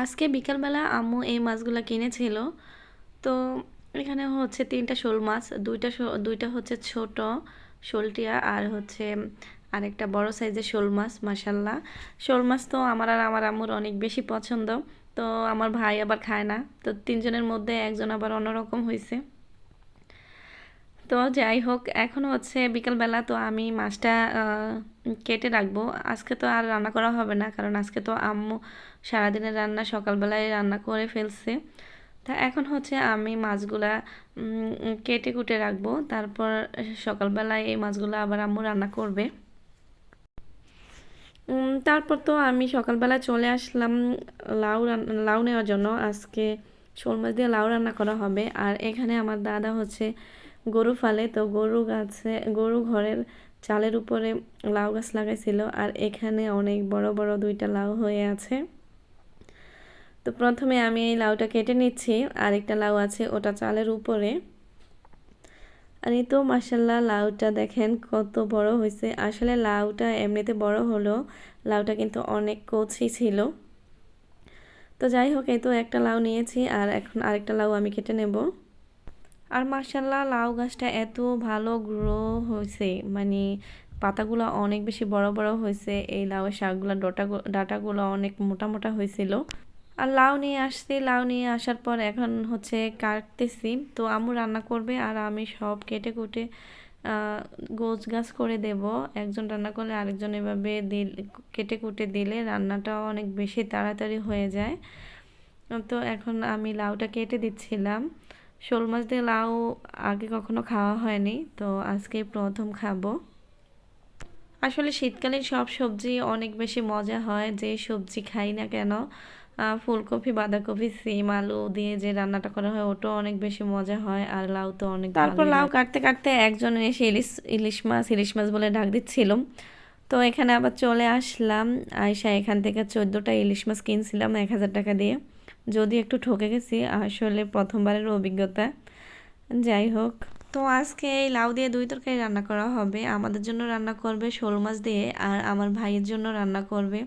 আজকে বিকালবেলা আম্মু এই মাছগুলা কিনেছিল। তো এখানে হচ্ছে ৩টা শোল মাছ, দুইটা হচ্ছে ছোট শোলটিয়া আর হচ্ছে আরেকটা বড় সাইজের শোল মাছ। মাশাল্লাহ, শোল মাছ তো আমার আর আমার আম্মুর অনেক বেশি পছন্দ। তো আমার ভাই আবার খায় না, তো ৩ জনের মধ্যে একজন আবার অন্যরকম হয়েছে। তো যাই হোক, এখন হচ্ছে বিকালবেলা, তো আমি মাছটা কেটে রাখবো। আজকে তো আর রান্না করা হবে না, কারণ আজকে তো আম্মু সারাদিনের রান্না সকালবেলায় রান্না করে ফেলছে। তা এখন হচ্ছে আমি মাছগুলা কেটে কুটে রাখবো, তারপর সকালবেলায় এই মাছগুলো আবার আম্মু রান্না করবে। তারপর তো আমি সকালবেলা চলে আসলাম লাউ নেওয়ার জন্য। আজকে শোল মাছ দিয়ে লাউ রান্না করা হবে। আর এখানে আমার দাদা হচ্ছে গরু ফালে, তো গরু ঘরের চালের উপরে লাউ গাছ লাগাইছিল, আর এখানে অনেক বড় বড় 2টা লাউ হয়ে আছে। তো প্রথমে আমি এই লাউটা কেটে নিচ্ছি, আরেকটা লাউ আছে ওটা চালের উপরে। আর এই তো মাশাল্লাহ, লাউটা দেখেন কত বড় হয়েছে। আসলে লাউটা এমনিতে বড় হলো, লাউটা কিন্তু অনেক কচি ছিল। তো যাই হোক, এই তো একটা লাউ নিয়েছি, আর এখন আরেকটা লাউ আমি কেটে নেব। আর মাশাল্লাহ, লাউ গাছটা এত ভালো গ্রো হয়েছে, মানে পাতাগুলো অনেক বেশি বড় বড় হয়েছে। এই লাউয়ের শাকগুলো ডাঁটাগুলো অনেক মোটা মোটা হয়েছিল। আর লাউ নিয়ে আসছি, লাউ নিয়ে আসার পর এখন হচ্ছে কাটতেছি। তো আম্মু রান্না করবে আর আমি সব কেটে কুটে গোছ গাছ করে দেব। একজন রান্না করলে আরেকজন এভাবে কেটে কুটে দিলে রান্নাটাও অনেক বেশি তাড়াতাড়ি হয়ে যায়। তো এখন আমি লাউটা কেটে দিচ্ছিলাম। শোল মাছ দিয়ে লাউ আগে কখনো খাওয়া হয়নি, তো আজকে প্রথম খাবো। আসলে শীতকালীন সব সবজি অনেক বেশি মজা হয়, যে সবজি খাই না কেন। ফুলকপি, বাঁধাকপি, সিম, আলু দিয়ে যে রান্নাটা করা হয় ওটাও অনেক বেশি মজা হয়, আর লাউ তো অনেক তারপর লাউ কাটতে কাটতে একজন এসে ইলিশ মাছ বলে ডাক দিচ্ছিল। তো এখানে আবার চলে আসলাম। আয়শা এখান থেকে 14টা ইলিশ মাছ কিনছিলাম 1000 টাকা দিয়ে। যদি একটু ঠকে গেছি, আসলে প্রথমবারের অভিজ্ঞতা। যাই হোক, তো আজকে এই লাউ দিয়ে 2 তরকারি রান্না করা হবে। আমাদের জন্য রান্না করবে শোল মাছ দিয়ে, আর আমার ভাইয়ের জন্য রান্না করবে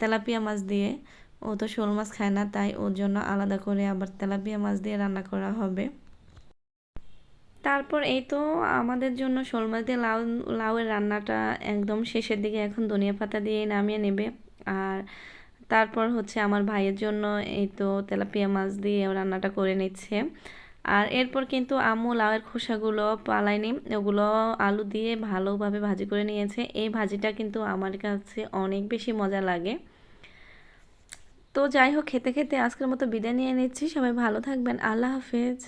তেলাপিয়া মাছ দিয়ে। ও তো শোল মাছ খায় না, তাই ওর জন্য আলাদা করে আবার তেলাপিয়া মাছ দিয়ে রান্না করা হবে। তারপর এই তো আমাদের জন্য শোল মাছ দিয়ে লাউয়ের রান্নাটা একদম শেষের দিকে, এখন ধনিয়া পাতা দিয়ে নামিয়ে নেবে। আর তারপর হচ্ছে আমার ভাইয়ের জন্য এই তো তেলাপিয়া মাছ দিয়ে রান্নাটা করে নিচ্ছে। আর এরপর কিন্তু আম্মু লাউয়ের খোসাগুলো পালায়নি, ওগুলো আলু দিয়ে ভালোভাবে ভাজি করে নিয়েছে। এই ভাজিটা কিন্তু আমার কাছে অনেক বেশি মজা লাগে। তো যাই হোক, খেতে খেতে আজকের মতো বিদায় নিয়ে নিচ্ছি। সবাই ভালো থাকবেন, আল্লাহ হাফেজ।